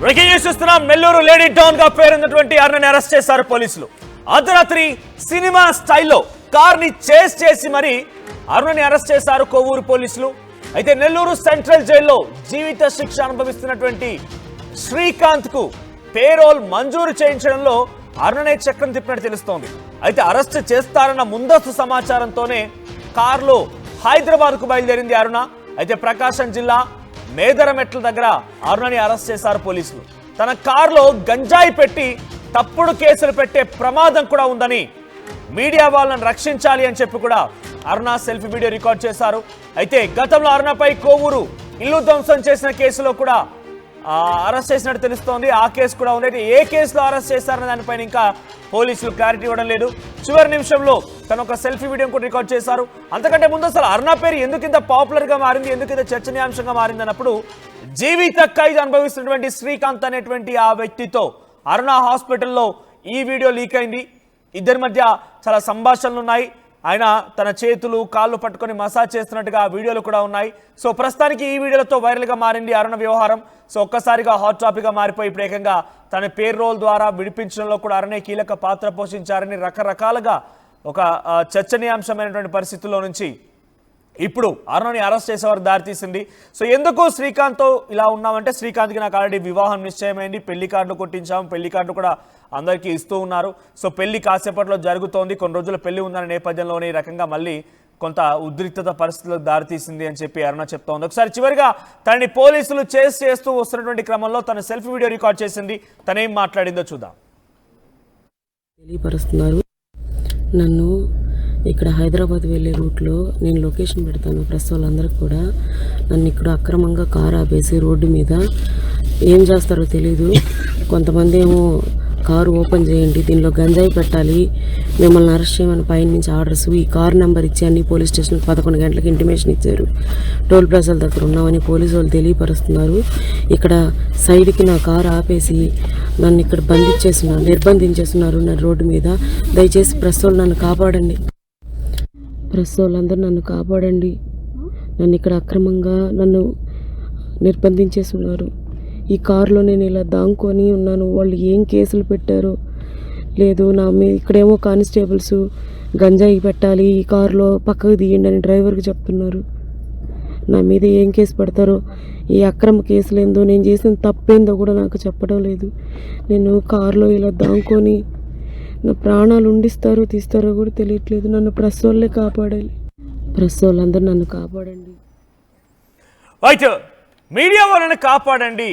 Breaking news చూస్తున్నాం. Nellore lady don గా పేరున్నటువంటి అరుణని arrest చేశారు పోలీసులు. అర్ధరాత్రి సినిమా స్టైల్లో కార్ ని చేస్ చేసి మరి అరుణని అరెస్ట్ చేశారు కొవ్వూరు పోలీసులు. అయితే నెల్లూరు సెంట్రల్ జైల్లో జీవిత శిక్ష అనుభవిస్తున్నటువంటి శ్రీకాంత్ కు పేరోల్ మంజూరు చేయించడంలో అరుణనే చక్రం తిప్పినట్టు తెలుస్తోంది. అయితే అరెస్ట్ చేస్తారన్న ముందస్తు సమాచారంతోనే కారులో హైదరాబాద్ కు బయలుదేరింది అరుణ. అయితే ప్రకాశం జిల్లా మేదరమెట్ల దగ్గర అరుణని అరెస్ట్ చేశారు పోలీసులు. తన కారులో గంజాయి పెట్టి తప్పుడు కేసులు పెట్టే ప్రమాదం కూడా ఉందని, మీడియా వాళ్ళని రక్షించాలి అని చెప్పి కూడా అరుణ సెల్ఫీ వీడియో రికార్డ్ చేశారు. అయితే గతంలో అరుణపై కోవూరు ఇల్లు ధ్వంసం చేసిన కేసులో కూడా అరెస్ట్ చేసినట్టు తెలుస్తోంది. ఆ కేసు కూడా ఉంది. ఏ కేసులో అరెస్ట్ చేశారన్న దానిపైన ఇంకా పోలీసులు క్లారిటీ ఇవ్వడం లేదు. చివరి నిమిషంలో తను ఒక సెల్ఫీ వీడియో కూడా రికార్డ్ చేశారు. అంతకంటే ముందు అసలు అరుణ పేరు ఎందుకు ఇంత పాపులర్ గా మారింది, ఎందుకు ఇంత చర్చనీయాంశంగా మారింది అన్నప్పుడు జీవిత ఖైదు అనుభవిస్తున్నటువంటి శ్రీకాంత్ అనేటువంటి ఆ వ్యక్తితో అరుణ హాస్పిటల్లో ఈ వీడియో లీక్ అయింది. ఇద్దరి మధ్య చాలా సంభాషణలు ఉన్నాయి. ఆయన తన చేతులు కాళ్ళు పట్టుకొని మసాజ్ చేస్తున్నట్టుగా వీడియోలు కూడా ఉన్నాయి. సో ప్రస్తుతానికి ఈ వీడియోలతో వైరల్గా మారింది అరుణ వ్యవహారం. సో ఒక్కసారిగా హాట్ టాపిక్గా మారిపోయి ఇప్పుడు ఏకంగా తన పేరు రోల్ ద్వారా విడిపించడంలో కూడా అరుణే కీలక పాత్ర పోషించారని రకరకాలుగా ఒక చర్చనీయాంశమైనటువంటి పరిస్థితుల్లో నుంచి ఇప్పుడు అరుణని అరెస్ట్ చేసేవారు దారితీసింది. సో ఎందుకు శ్రీకాంత్తో ఇలా ఉన్నామంటే, శ్రీకాంత్కి నాకు ఆల్రెడీ వివాహం నిశ్చయమైంది, పెళ్లి కార్డు కొట్టించాము, పెళ్లి కార్డు కూడా అందరికీ ఇస్తూ ఉన్నారు. సో పెళ్లి కాసేపట్లో జరుగుతోంది, కొన్ని రోజుల పెళ్లి ఉందనే నేపథ్యంలోనే ఈ రకంగా మళ్ళీ కొంత ఉద్రిక్తత పరిస్థితులకు దారితీసింది అని చెప్పి అరుణ చెప్తోంది. ఒకసారి చివరిగా తనని పోలీసులు చేస్తూ వస్తున్నటువంటి క్రమంలో తన సెల్ఫీ వీడియో రికార్డ్ చేసింది. తనేం మాట్లాడిందో చూద్దాం. తెలియపరుస్తున్నారు. నన్ను ఇక్కడ హైదరాబాద్ వెళ్ళే రూట్లో నేను లొకేషన్ పెడతాను ప్రెస్ వాళ్ళందరికీ కూడా. నన్ను ఇక్కడ అక్రమంగా కారు ఆపేసి రోడ్డు మీద ఏం చేస్తారో తెలీదు. కొంతమంది ఏమో కారు ఓపెన్ చేయండి, దీనిలో గంజాయి పెట్టాలి, మిమ్మల్ని అరెస్ట్ చేయమని పైన నుంచి ఆర్డర్స్, ఈ కారు నెంబర్ ఇచ్చి అన్ని పోలీస్ స్టేషన్కి 11 గంటలకు ఇంటిమేషన్ ఇచ్చారు. టోల్ ప్లాజాల దగ్గర ఉన్నామని పోలీసు వాళ్ళు తెలియపరుస్తున్నారు. ఇక్కడ సైడ్కి నా కారు ఆపేసి నన్ను ఇక్కడ నిర్బంధించేస్తున్నారు నన్ను రోడ్డు మీద. దయచేసి ప్రెస్ వాళ్ళు నన్ను కాపాడండి, ప్రెస్ వాళ్ళందరూ నన్ను కాపాడండి. నన్ను ఇక్కడ అక్రమంగా నన్ను నిర్బంధించేస్తున్నారు. ఈ కారులో నేను ఇలా దాంకొని ఉన్నాను. వాళ్ళు ఏం కేసులు పెట్టారో లేదు నా మీద. ఇక్కడేమో కానిస్టేబుల్స్ గంజాయి పెట్టాలి, ఈ కారులో పక్కకు తీయండి అని డ్రైవర్కి చెప్తున్నారు. నా మీద ఏం కేసు పెడతారో, ఈ అక్రమ కేసులు ఏందో, నేను చేసిన తప్పేందో కూడా నాకు చెప్పడం లేదు. నేను కారులో ఇలా దాంకొని నా ప్రాణాలు ఉండిస్తారో తీస్తారో కూడా తెలియట్లేదు. నన్ను ప్రెస్ వాళ్ళే కాపాడాలి, ప్రెస్ వాళ్ళందరూ నన్ను కాపాడండి. మీడియా వాళ్ళని కాపాడండి,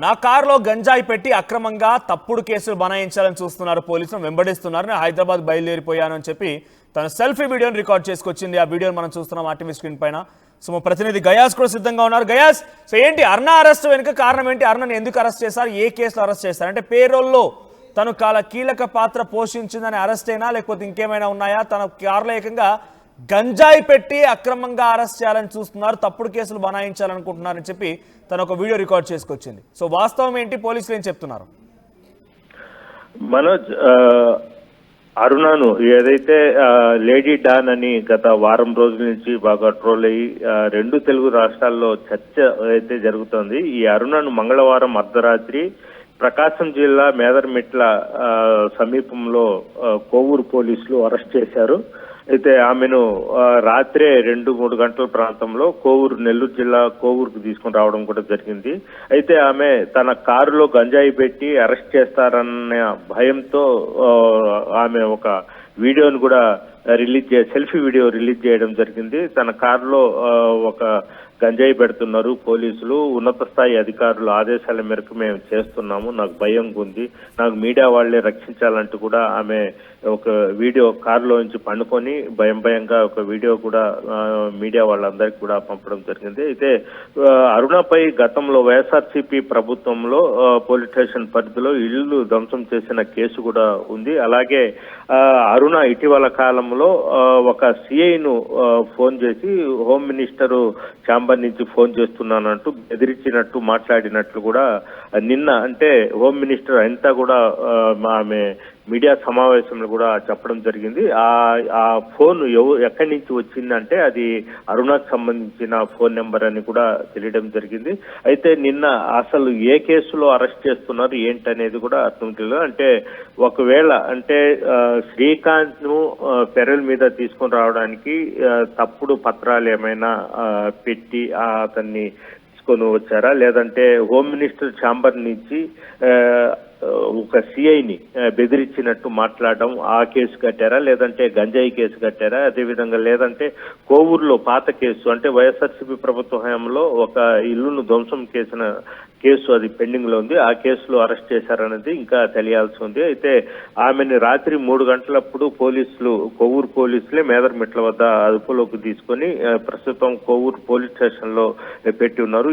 నా కారులో గంజాయి పెట్టి అక్రమంగా తప్పుడు కేసులు బనాయించాలని చూస్తున్నారు పోలీసులు, వెంబడిస్తున్నారు, నేను హైదరాబాద్ బయలుదేరిపోయాను అని చెప్పి తన సెల్ఫీ వీడియోని రికార్డ్ చేసుకొచ్చింది. ఆ వీడియోని మనం చూస్తున్నాం ఆర్టీవీ స్క్రీన్ పైన. సో మా ప్రతినిధి గయాస్ కూడా సిద్ధంగా ఉన్నారు. గయాస్, సో ఏంటి అరుణ అరెస్ట్ వెనుక కారణం ఏంటి? అరుణని ఎందుకు అరెస్ట్ చేశారు? ఏ కేసులో అరెస్ట్ చేశారు? అంటే పేరోల్లో తను కీలక పాత్ర పోషించిందని అరెస్ట్ అయినా, లేకపోతే ఇంకేమైనా ఉన్నాయా? తన కారులో ఏకంగా గంజాయి పెట్టి అక్రమంగా అరెస్ట్ చేయాలని చూస్తున్నారు, తప్పుడు కేసులు బనాయించాలనుకుంటున్నారని చెప్పి తను ఒక వీడియో రికార్డ్ చేసుకొచ్చింది. సో వాస్తవం ఏంటి, పోలీసులు ఏం చెప్తున్నారు? మనోజ్, అరుణను ఏదైతే లేడీ డాన్ అని గత వారం రోజుల నుంచి బాగా ట్రోల్ అయ్యి 2 తెలుగు రాష్ట్రాల్లో చర్చ అయితే జరుగుతోంది. ఈ అరుణను మంగళవారం అర్ధరాత్రి ప్రకాశం జిల్లా మేదరమెట్ల సమీపంలో కోవూరు పోలీసులు అరెస్ట్ చేశారు. అయితే ఆమెను రాత్రే 2-3 గంటల ప్రాంతంలో నెల్లూరు జిల్లా కోవూరుకు తీసుకుని రావడం కూడా జరిగింది. అయితే ఆమె తన కారులో గంజాయి పెట్టి అరెస్ట్ చేస్తారన్న భయంతో ఆమె ఒక వీడియోను కూడా సెల్ఫీ వీడియో రిలీజ్ చేయడం జరిగింది. తన కారులో ఒక గంజాయి పెడుతున్నారు పోలీసులు, ఉన్నత స్థాయి అధికారుల ఆదేశాల మేరకు మేము చేస్తున్నాము, నాకు భయం ఉంది, నాకు మీడియా వాళ్లే రక్షించాలంటూ కూడా ఆమె ఒక వీడియో కారులో నుంచి పండుకొని భయంగా ఒక వీడియో కూడా మీడియా వాళ్ళందరికీ కూడా పంపడం జరిగింది. అయితే అరుణపై గతంలో వైఎస్ఆర్సీపీ ప్రభుత్వంలో పోలీస్ స్టేషన్ పరిధిలో ఇళ్లు ధ్వంసం చేసిన కేసు కూడా ఉంది. అలాగే అరుణ ఇటీవల కాలంలో ఒక సిఐను ఫోన్ చేసి హోమ్ మినిస్టర్ ఛాంబర్ నుంచి ఫోన్ చేస్తున్నానంటూ బెదిరించినట్టు మాట్లాడినట్లు కూడా నిన్న, అంటే హోమ్ మినిస్టర్ అంతా కూడా ఆమె మీడియా సమావేశంలో కూడా చెప్పడం జరిగింది. ఆ ఫోన్ ఎక్కడి నుంచి వచ్చిందంటే అది అరుణకు సంబంధించిన ఫోన్ నెంబర్ అని కూడా తెలియడం జరిగింది. అయితే నిన్న అసలు ఏ కేసులో అరెస్ట్ చేస్తున్నారు ఏంటనేది కూడా అర్థం తెలియదు. అంటే ఒకవేళ అంటే శ్రీకాంత్ ను పెరల్ మీద తీసుకొని రావడానికి తప్పుడు పత్రాలు ఏమైనా పెట్టి అతన్ని తీసుకొని వచ్చారా, లేదంటే హోమ్ మినిస్టర్ ఛాంబర్ నుంచి ఒక సిఐని బెదిరించినట్టు మాట్లాడడం ఆ కేసు కట్టారా, లేదంటే గంజాయి కేసు కట్టారా, అదేవిధంగా లేదంటే కోవూరులో పాత కేసు అంటే వైఎస్ఆర్సీపీ ప్రభుత్వ హయాంలో ఒక ఇల్లును ధ్వంసం చేసిన కేసు అది పెండింగ్ లో ఉంది. ఆ కేసులో అరెస్ట్ చేశారనేది ఇంకా తెలియాల్సి ఉంది. అయితే ఆమెని రాత్రి 3 గంటలప్పుడు కోవూరు పోలీసులే మేదరమెట్ల వద్ద అదుపులోకి తీసుకొని ప్రస్తుతం కోవూరు పోలీస్ స్టేషన్ లో పెట్టి ఉన్నారు.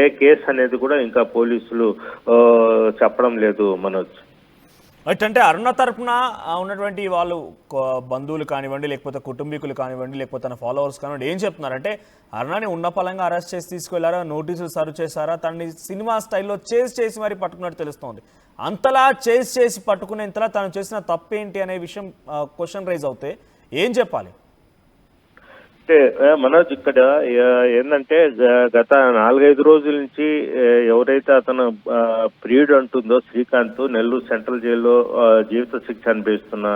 ఏ కేసు అనేది కూడా ఇంకా పోలీసులు చెప్పడం లేదు మనోజ్. అంటే అరుణ తరఫున ఉన్నటువంటి వాళ్ళు బంధువులు కానివ్వండి, లేకపోతే కుటుంబీకులు కానివ్వండి, లేకపోతే తన ఫాలోవర్స్ కానివ్వండి ఏం చెప్తున్నారంటే అరుణని ఉన్న పలంగా అరెస్ట్ చేసి తీసుకెళ్లారా, నోటీసులు సర్వ్ చేశారా, తనని సినిమా స్టైల్లో చేసి మరి పట్టుకున్నట్టు తెలుస్తోంది. అంతలా చేసి పట్టుకునేంతలా తను చేసిన తప్పేంటి అనే విషయం క్వశ్చన్ రైజ్ అవుతే ఏం చెప్పాలి? అంటే మనోజ్ ఇక్కడ ఏంటంటే గత 4-5 రోజుల నుంచి ఎవరైతే అతను ప్రియుడు అంటుందో శ్రీకాంత్ నెల్లూరు సెంట్రల్ జైల్లో జీవిత శిక్ష అనుభవిస్తున్న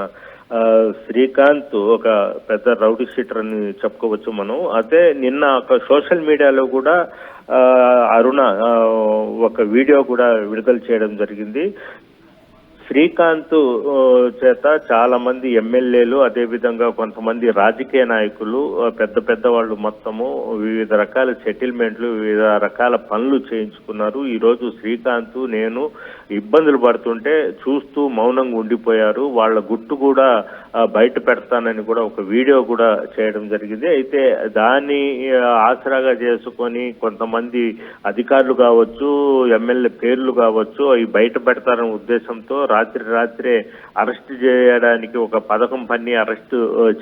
శ్రీకాంత్ ఒక పెద్ద రౌడీ షీటర్ అని చెప్పుకోవచ్చు మనం. అదే నిన్న ఒక సోషల్ మీడియాలో కూడా అరుణ ఒక వీడియో కూడా విడుదల చేయడం జరిగింది. శ్రీకాంత్ చేత చాలా మంది ఎమ్మెల్యేలు అదేవిధంగా కొంతమంది రాజకీయ నాయకులు పెద్ద వాళ్ళు మొత్తము వివిధ రకాల సెటిల్మెంట్లు వివిధ రకాల పనులు చేయించుకున్నారు. ఈ రోజు శ్రీకాంత్ నేను ఇబ్బందులు పడుతుంటే చూస్తూ మౌనంగా ఉండిపోయారు. వాళ్ళ గుట్టు కూడా బయట పెడతానని కూడా ఒక వీడియో కూడా చేయడం జరిగింది. అయితే దాన్ని ఆసరాగా చేసుకొని కొంతమంది అధికారులు కావచ్చు, ఎమ్మెల్యే పేర్లు కావచ్చు అవి బయట పెడతారనే ఉద్దేశంతో రాత్రే అరెస్ట్ చేయడానికి ఒక పథకం పన్ని అరెస్ట్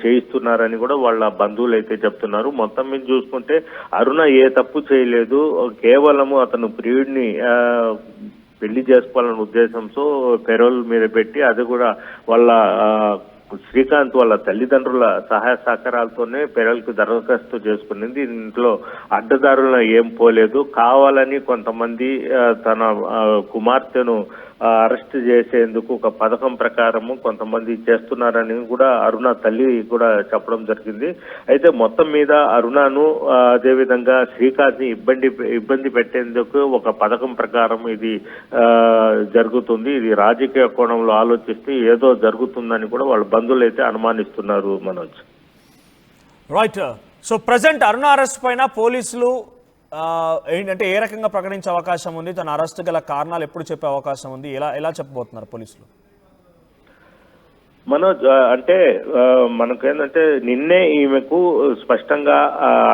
చేయిస్తున్నారని కూడా వాళ్ళ బంధువులు అయితే చెప్తున్నారు. మొత్తం మీద చూసుకుంటే అరుణ ఏ తప్పు చేయలేదు, కేవలము అతను ప్రియుడిని పెళ్లి చేసుకోవాలనే ఉద్దేశంతో పెరోల్ మీద పెట్టి అది కూడా వాళ్ళ శ్రీకాంత్ వాళ్ళ తల్లిదండ్రుల సహాయ సహకారాలతోనే పెరల్కి దరఖాస్తు చేసుకునింది. ఇంట్లో అడ్డదారులను ఏం పోలేదు. కావాలని కొంతమంది తన కుమార్తెను అరెస్ట్ చేసేందుకు ఒక పథకం ప్రకారము కొంతమంది చేస్తున్నారని కూడా అరుణ తల్లి కూడా చెప్పడం జరిగింది. అయితే మొత్తం మీద అరుణను అదేవిధంగా శ్రీకాంత్ ని ఇబ్బంది పెట్టేందుకు ఒక పథకం ప్రకారం ఇది జరుగుతుంది. ఇది రాజకీయ కోణంలో ఆలోచిస్తే ఏదో జరుగుతుందని కూడా వాళ్ళ బంధువులు అయితే అనుమానిస్తున్నారు మనోజ్. రైట్. సో ప్రజెంట్ అరుణ అరెస్ట్ పైన పోలీసులు ఏంటంటే ఏ రకంగా ప్రకటించే అవకాశం ఉంది, తన అరెస్ట్ గల కారణాలు ఎప్పుడు చెప్పే అవకాశం ఉంది, ఎలా చెప్పబోతున్నారు పోలీసులు? మనోజ్ అంటే మనకేంటంటే నిన్నే ఈమెకు స్పష్టంగా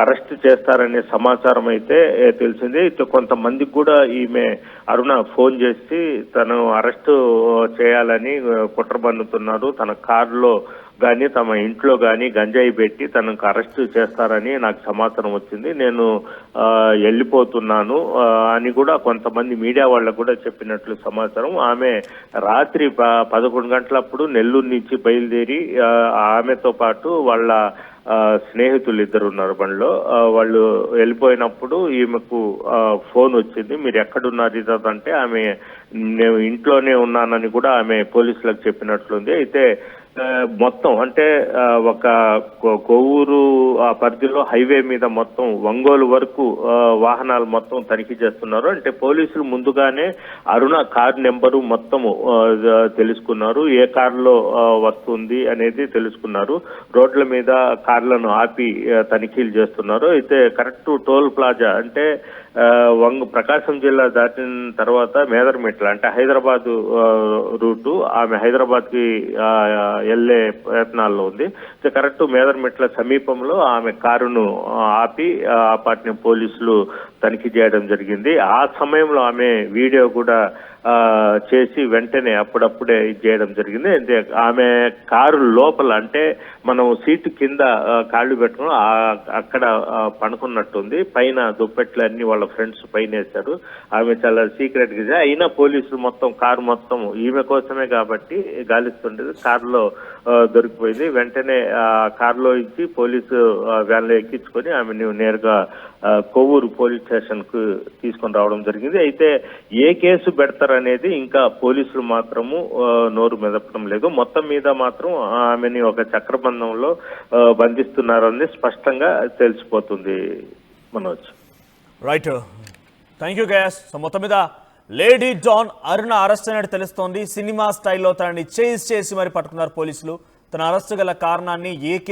అరెస్ట్ చేస్తారనే సమాచారం అయితే తెలిసింది. కొంతమందికి కూడా ఈమె అరుణ ఫోన్ చేసి తను అరెస్ట్ చేయాలని కుట్ర పన్నుతున్నారు, తన కారులో కానీ తమ ఇంట్లో కానీ గంజాయి పెట్టి తనకు అరెస్ట్ చేస్తారని నాకు సమాచారం వచ్చింది, నేను వెళ్ళిపోతున్నాను అని కూడా కొంతమంది మీడియా వాళ్ళకు కూడా చెప్పినట్లు సమాచారం. ఆమె రాత్రి 11 గంటలప్పుడు నెల్లూరు నుంచి బయలుదేరి ఆమెతో పాటు వాళ్ళ స్నేహితులు 2 ఉన్నారు బండిలో. వాళ్ళు వెళ్ళిపోయినప్పుడు ఈమెకు ఫోన్ వచ్చింది, మీరు ఎక్కడున్నారు ఇదంటే ఆమె నేను ఇంట్లోనే ఉన్నానని కూడా ఆమె పోలీసులకు చెప్పినట్లుంది. అయితే మొత్తం అంటే ఒక కొవ్వూరు ఆ పరిధిలో హైవే మీద మొత్తం ఒంగోలు వరకు వాహనాలు మొత్తం తనిఖీ చేస్తున్నారు. అంటే పోలీసులు ముందుగానే అరుణ కార్ నెంబరు మొత్తము తెలుసుకున్నారు, ఏ కారులో వస్తుంది అనేది తెలుసుకున్నారు. రోడ్ల మీద కార్లను ఆపి తనిఖీలు చేస్తున్నారు. అయితే కరెక్ట్ టోల్ ప్లాజా అంటే ప్రకాశం జిల్లా దాటిన తర్వాత మేదరమెట్ల అంటే హైదరాబాద్ రూటు, ఆమె హైదరాబాద్ కి వెళ్లే ప్రయత్నాల్లో ఉంది. కరెక్ట్ మేదరమెట్ల సమీపంలో ఆమె కారును ఆపి ఆపాటిని పోలీసులు తనిఖీ చేయడం జరిగింది. ఆ సమయంలో ఆమె వీడియో కూడా చేసి వెంటనే అప్పుడప్పుడే చేయడం జరిగింది. అంటే ఆమె కారు లోపల అంటే మనం సీటు కింద కాళ్ళు పెట్టుకుని అక్కడ పనుకున్నట్టుంది, పైన దుప్పెట్లు అన్ని వాళ్ళ వాళ్ళ ఫ్రెండ్స్ పైన వేశారు. ఆమె చాలా సీక్రెట్ గా, అయినా పోలీసులు మొత్తం కారు మొత్తం ఈమె కోసమే కాబట్టి గాలిస్తుండేది, కారులో దొరికిపోయింది. వెంటనే ఆ కారులో ఇచ్చి పోలీసు వ్యాన్లో ఎక్కించుకొని ఆమెను నేరుగా కొవ్వూరు పోలీస్ స్టేషన్ కు తీసుకొని రావడం జరిగింది. అయితే ఏ కేసు పెడతారనేది ఇంకా పోలీసులు మాత్రము నోరు మెదపడం లేదు. మొత్తం మీద మాత్రం ఆమెని ఒక చక్రబంధంలో బంధిస్తున్నారని స్పష్టంగా తెలిసిపోతుంది Manoj. Right, thank you guys. So మొత్తం మీద లేడీ డాన్ అరుణ అరెస్ట్ అయినట్టు తెలుస్తోంది. సినిమా స్టైల్లో తనని చేజ్ చేసి మరి పట్టుకున్నారు పోలీసులు. తన అరెస్టు గల కారణాన్ని ఏ కేసు